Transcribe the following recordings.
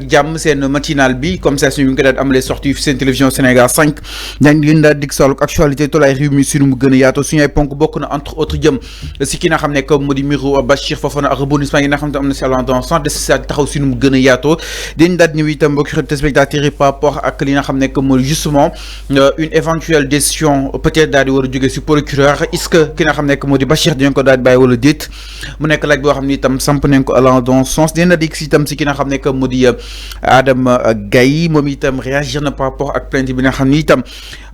jàmm seen matinal bi comme ça suñu ngi ko daal amalee sorti seen télévision Sénégal 5 dañ leen daal dig saaluk actualité tolay réew mi suñu mu gën a yaatoo suñu ay ponk bokk na entre autres jëm si ki nga xam ne comme moo di mbiru Bachir Fofana ak rebondissement yi nga xam ne am na si allant dans sens de sa taxaw suñu mu gën a yaatoo dañ daal ñëw itam mbokki téléspectateurs yi par rapport ak li nga xam ne moo di justement une éventuelle décision peut-être daal di war a jógee si procureur est-ce que ki nga xam ne moo di Bachir dañ ko daal di bàyyi wala déet mu nekk laaj boo xam ne itam samp nañ ko allant dans sens dañ la dig si itam si ki nga xam ne moo di Adama Gaye moom itam réagir na par rapport ak plainte bi nga xam ni itam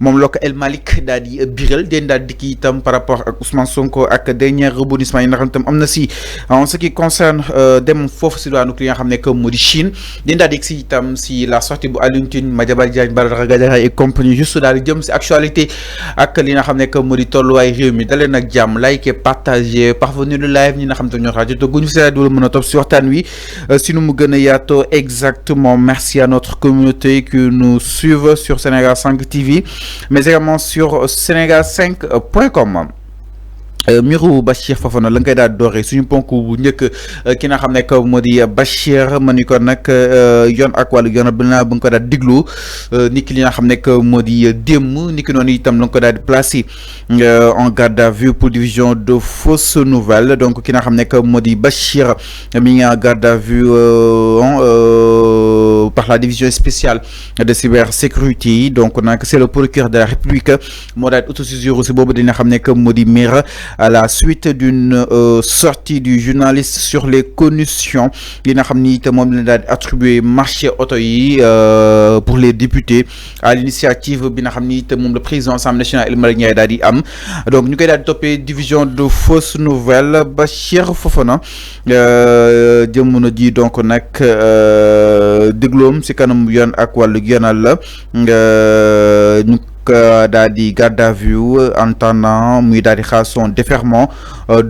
moom la ko El Malick daal di biral den daal di kii itam par rapport ak Ousmane Sonko ak dernier rebondissement yi nga xam ne itam am na si en ce qui concerne dem foofu si daanu li nga xam ne que moo di Chine den daal di si itam si la sortie bu Alioune Tine Madiambal Diagne Badara Gadiaga et compagnie juste daal di jëm si actualité ak li nga xam ne que moo di tolluwaay réew mi dalee nag jàmm like partager parvenir le live ñi nga xam te ñoo rajo te guñu si du la mën a topp si waxtaan wi si nu mu gën a yaatoo exactement. Merci à notre communauté qui nous suivent sur Sénégal 5 TV, mais également sur Sénégal5.com. Mbiru Bachir Fofana la nga koy daal dooree suñu ponk bu njëkk ki nga xam ne que moo di Bachir ma ni ko nag yoon ak wàllu yoon bi naa ba nga ko daal diglu ni ki li nga xam ne que moo di démb ni ki noonu itam la nga ko daal di placé en garde à vue pour division de fausses nouvelles donc ki nga xam ne que moo di Bachir mi ngi en garde à vue par la division spéciale de cybersécurité donc nag c'est le procureur de la République moo daal di autosaisir aussi boobu dina xam ne que moo di maire à la suite d'une sortie du journaliste sur les conditions yi nga xam ni te moom la daal di attribué marché auto yi pour les députés à l'initiative bi nga xam ni te moom le président Assemblée nationale El Malick Ndiaye daal di am donc ñu koy daal di toppee division de fausses nouvelles Bachir Fofana jamono ji donc nag dégloom si kanam yoon ak wàllu yoonal la ñu daal di garde à vue en attendant muy daal di xaar son déferment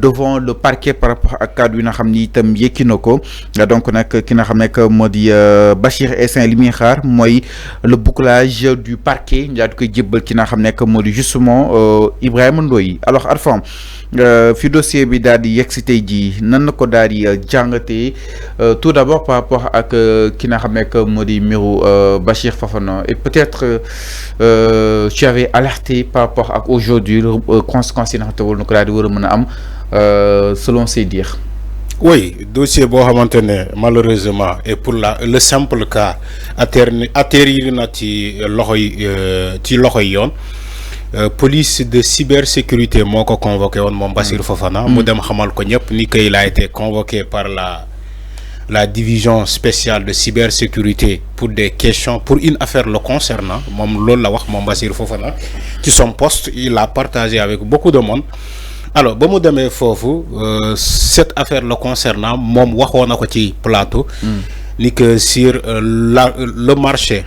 devant le parquet par rapport ak cadre yi nga xam ni itam yëkki na ko donc nag ki nga xam ne que moo di Bachir Essin li muy xaar mooy le bouclage du parquet ñu daal di koy jébbal ki nga xam ne que moo di justement Ibrahima Ndoye alors Arfam fi dossier bi daal di yegg si tey jii nan na ko daal di jàngatee tout d'abord par rapport ak ki nga xam ne que moo di mbiru Bachir Fofana et peut-être tu avais alerté par rapport à aujourd'hui conséquences yi nga xam te ko daal di war a mën a am selon ses dires. Oui, dossier boo xamante ne malheureusement et pour le simple cas atterrir na ci loxoy yoon police de cybersécurité moo ko convoqué woon moom Bachir Fofana mu dem xamal ko ñëpp ni qu'il a été convoqué par la division spéciale de cybersécurité pour des questions, pour une affaire le concernant. Mom loolu la wax mom Bachir Fofana ci son poste il a partagé avec beaucoup de monde. Alors ba mu demee foofu cette affaire le concernant mom waxoon na ko ci plateau ni que sur le marché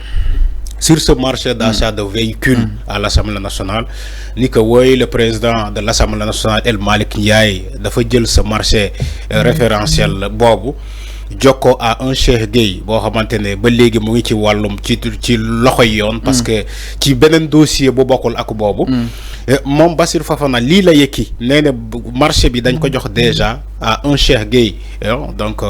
sur ce marché d'achat de véhicules à l'Assemblée nationale ni que woy le président de l'Assemblée nationale El Malick Ndiaye dafa jël ce marché référentiel boobu jokko à un Cheikh Gueye boo xamante ne ba léegi mu ngi ci wàllum ci loxoy yoon parce que ci beneen dossier bu bokkul ak boobu moom Bachir Fofana lii la yëkki nee na marché bi dañ ko jox déjà à un Cheikh Gueye donc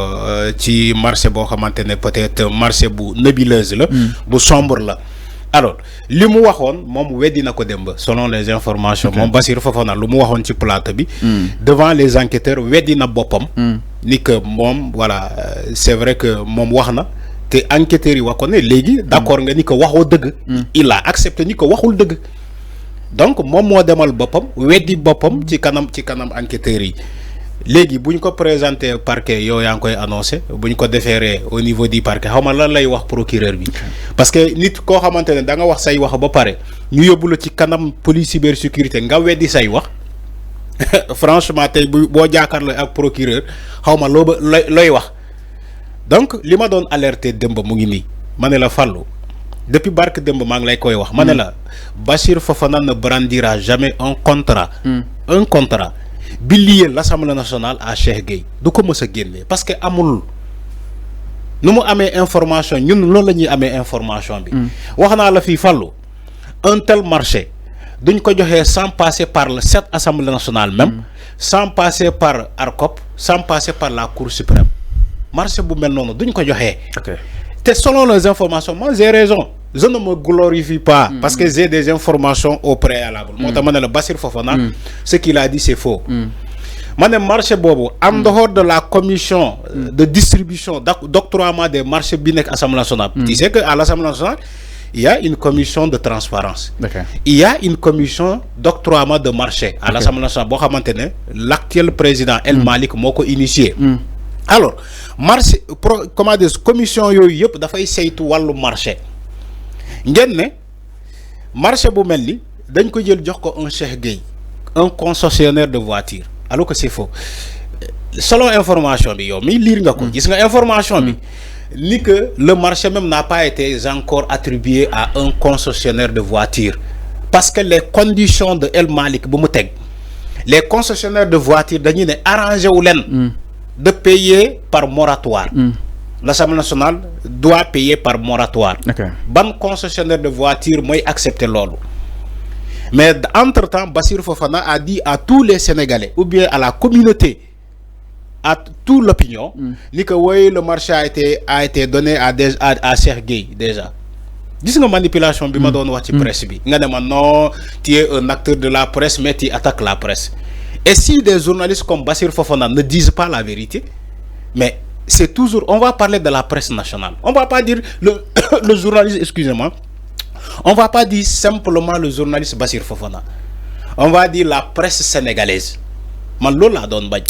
ci marché boo xamante ne peut-être marché bu nébuleuse la bu sombre la alors li mu waxoon moom weddi na ko démb selon les informations moom Bachir Fofana lu mu waxoon ci plateau bi devant les enquêteurs weddi na boppam ni que moom voilà c'est vrai que moom wax na te enquêteurs yi wax ko ne léegi d'accord nga ni ko waxoo dëgg il a accepté ni ko waxul dëgg donc moom moo demal boppam weddi boppam ci kanam enquêteurs yi léegi bu ñu ko présenté parquet yow yaa ngi koy annoncé bu ñu ko déféré au niveau du parquet xaw ma lan lay wax procureur bi parce que nit koo xamante ne da nga wax say wax ba pare ñu yóbbu la ci kanam police cybersécurité nga weddi say wax franchement tey boo jàkkaarloo ak procureur xaw ma looy wax donc li ma doon alerté démb mu ngi nii ma ne la Fallou depuis barke démb maa ngi lay koy wax ma ne la Bachir Fofana ne brandira jamais un contrat bi lié l'Assemblée nationale à Cheikh Gueye du ko mës a génne parce que amul nu mu amee information ñun loolu la ñuy amee information bi wax naa la fii Fallou un tel marché duñ ko joxee sans passer par cette Assemblée nationale même sans passer par ARCOP sans passer par la Cour suprême marché bu mel noonu duñ ko joxee selon les informations, moi j'ai raison. Je ne me glorifie pas parce que j'ai des informations au préalable. Moi, le Bassir Fofana, ce qu'il a dit, c'est faux. Le marché bobo, en dehors de la commission de distribution, d'octroiement des marchés binek à l'Assemblée nationale. Tu sais qu'à l'Assemblée nationale, il y a une commission de transparence. Il y a une commission d'octroiement de marché à l'Assemblée nationale. L'actuel président El Malik Moko initié. Alors, marché, comment dire, commission yoyep dafay saytu walu marché. Ngeen ne marché bu melni dañ ko jël jox ko un Cheikh Gueye, un concessionnaire de voitures. Alors que c'est faux. Selon information bi yow mi lire nga ko, gis nga information bi ni que le marché même n'a pas été encore attribué à un concessionnaire de voitures parce que les conditions de El Malik bu mu teg, les concessionnaires de voitures dañuy né arrangé wu len de payer par moratoire. L'Assemblée nationale doit payer par moratoire. Ban concessionnaire de voiture moi accepter l'ordre. Mais entre-temps, Bassir Fofana a dit à tous les Sénégalais, ou bien à la communauté, à toute l'opinion, que oui, le marché a été donné à Cheikh Gueye déjà. Dis une manipulation bi ma doon wax ci presse bi. Nga ne non, tu es un acteur de la presse mais tu attaques la presse. Et si des journalistes comme Bassir Fofana ne disent pas la vérité, mais c'est toujours, on va parler de la presse nationale. On va pas dire le journaliste, excusez-moi, on va pas dire simplement le journaliste Bassir Fofana. On va dire la presse sénégalaise.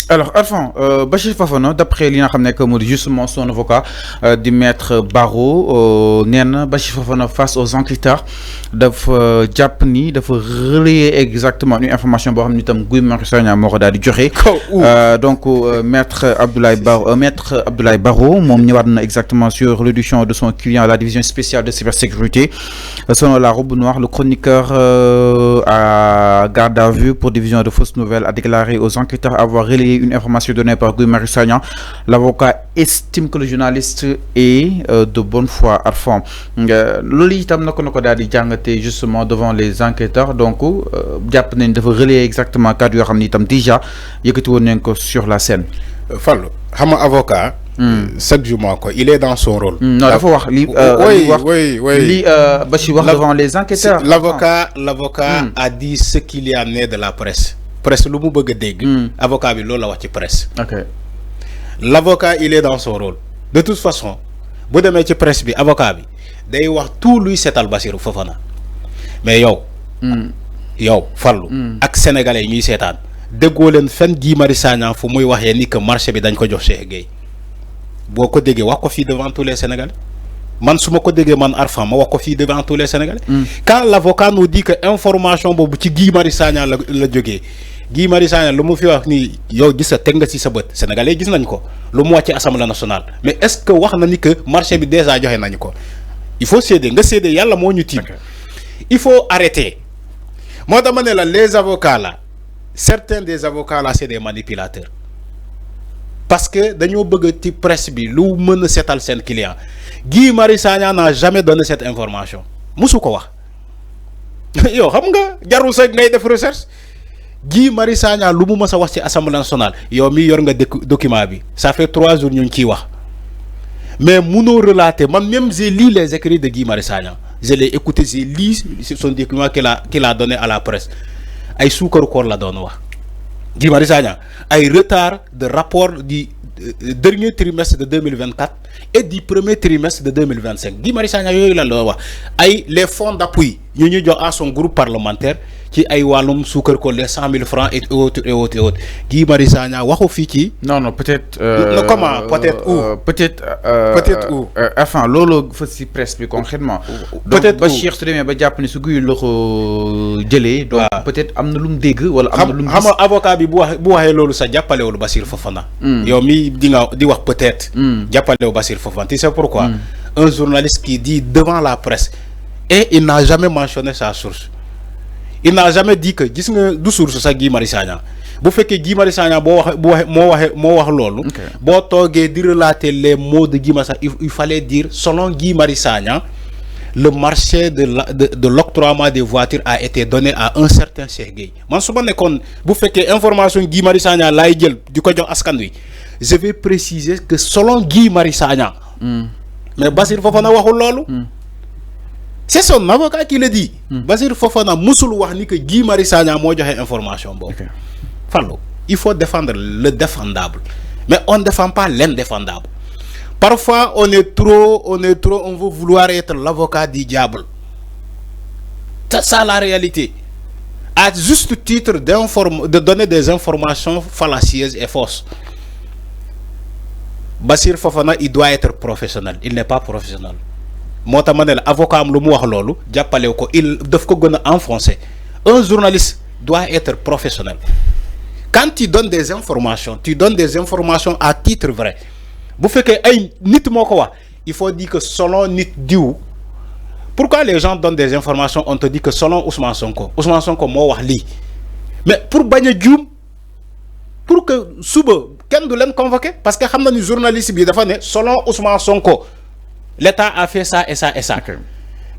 Alors, Alphon, Bassir Fofana, d'après li nga xamné que justement son avocat du maître Barreau, néna Bassir Fofana face aux enquêteurs dafa japp ni dafa relayer exactement une information bo xamni tam Guy Marius Sagna moko dal di joxé. Donc maître Abdoulaye Barreau mom ñëwaat na exactement sur l'audition de son client à la division spéciale de cybersécurité. Selon la robe noire, le chroniqueur à garde à vue pour division de fausses nouvelles a déclaré aux enquêteurs avoir relayé une information donnée par Guy Marius Sagna. L'avocat estime que le journaliste est de bonne foi à fond. Loli itam nako dal di jangate justement devant les enquêteurs. Donc japp nañ dafa relayer exactement cadre yo xamni itam déjà yëkëti won nañ ko sur la scène. Fallu xam avocat chaque jour il est dans son rôle. Non, dafa wax li oui. Bachi wax devant les enquêteurs. L'avocat a dit ce qu'il y a né de la presse. Presse lu mu bëgg dégg. Avocat bi loolu la wax ci presse. L'avocat il est dans son rôle. De toute façon bu démé ci presse bi avocat bi day wax tout luy sétal Bassirou Fofana. Mais yow Fallou ak sénégalais ñuy sétane déggoo leen fen Guy Marius Sagna fu muy waxé ni que marché bi dañ ko jox Cheikh Gueye. Boko déggé wax ko fi devant tous les Sénégalais. Man suma ko déggé man Arfan ma wax ko fi devant tous les Sénégalais. Quand l'avocat nous dit que information bobu ci Guy Marius Sagna la joggé. Guy Marius Sagna lu mu fi wax ni yow gis sa teg nga ci sa bët sénégalais gis nañ ko lu mu wax ci Assemblée nationale. Mais est-ce que wax na ni que marché bi déjà joxé nañ ko? Il faut céder nga céder yalla mo ñu tim. Il faut arrêter. Moi dama né la les avocats là, certains des avocats là c'est des manipulateurs. Parce que dañoo bëgg ci presse bi lu mëna sétal sen client. Guy Marius Sagna n'a jamais donné cette information. Musu ko wax. Yo xam nga jarul sa ngay def recherche. Guy Marius Sagna lu mu mësa wax ci Assemblée nationale. Yow mi yor nga document bi. Ça fait 3 jours ñu ngi ciy wax. Mais mëno relater man même j'ai lu les écrits de Guy Marius Sagna. Je l'ai écouté, j'ai lu son document qu'il a donné à la presse. Ay suukaru koor la doon wax. Guy Marius Sagna ay retard de rapport du dernier trimestre de 2024 et du premier trimestre de 2025. Guy Marius Sagna yoy la wax ay les fonds d'appui ñu jox à son groupe parlementaire ci ay walum suukar ko les 100 000 francs et autres. Guy Marius Sagna waxu fi ci non peut-être comment peut-être où peut-être où enfin lolo fa ci presse bi concrètement peut-être Bachir su demee ba japp ni su Guy la ko jëlé donc peut-être amna lu mu dégg wala amna lu mu xam avocat bi bu waxé lolu sa jappalé wul Bassir Fofana yow mi di wax peut-être jappalé wu Bassir Fofana. Tu sais pourquoi un journaliste qui dit devant la presse et il n'a jamais mentionné sa source. Il n'a jamais dit que gis nga du source sa Guy Marius Sagna bu fekkee Guy Marius Sagna mo wax lolu bo togué di relater les mots de Guy Marius Sagna il fallait dire selon Guy Marius Sagna le marché de l'octroiement des voitures a été donné à un certain Cheikh Gueye. Man su ma nekkoon bu fekkee information Guy Marius Sagna lay jël di ko jox askan wi je vais préciser que selon Guy Marius Sagna mais Bassirou Fofana waxul loolu. C'est son avocat qui le dit. Bassirou Fofana musul wax ni que Guy Marius Sagna moo joxe information boobu. Fallou, il faut défendre le défendable, mais on ne défend pas l'indéfendable. Parfois on est trop, on veut vouloir être l'avocat du diable. C'est ça la réalité. À juste titre de donner des informations fallacieuses et fausses. Bassirou Fofana, il doit être professionnel. Il n'est pas professionnel. Mota manel avocat am lu mu wax lolu jappalé ko il daf ko gëna enfoncer. Un journaliste doit être professionnel. Quand tu donnes des informations à titre vrai. Bu féké ay nit moko wax, il faut dire que selon nit diou. Pourquoi les gens donnent des informations, on te dit que selon Ousmane Sonko mo wax li. Mais pour bagna djoum, pour que suba ken du len convoquer parce que xamna ni journaliste bi dafa né selon Ousmane Sonko l'État a fait ça et ça et ça. Okay.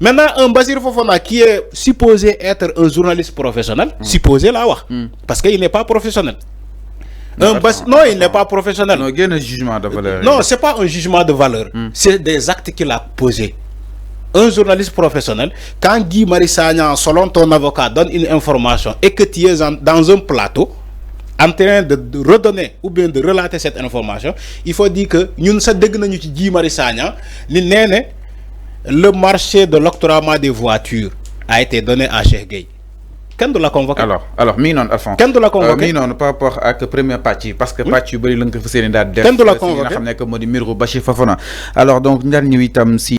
Maintenant, un Bassirou Fofana qui est supposé être un journaliste professionnel, supposé là, parce qu'il n'est pas professionnel. Non, il n'est pas professionnel. Non, il y a un jugement de valeur. Non, ce n'est pas un jugement de valeur. C'est des actes qu'il a posés. Un journaliste professionnel, quand Guy Marius Sagna, selon ton avocat, donne une information et que tu es dans un plateau, en train de redonner ou bien de relater cette information, il faut dire que nous sommes Guy Marius Sagna, le marché de l'octroiement des voitures a été donné à Cheikh Gueye. Quand on l'a convoqué? Alors, non, Alphonse. Quand on l'a convoqué? Non, par rapport à la première partie, parce que partie, il y a une quand on l'a convoqué? alors, donc, nous avons si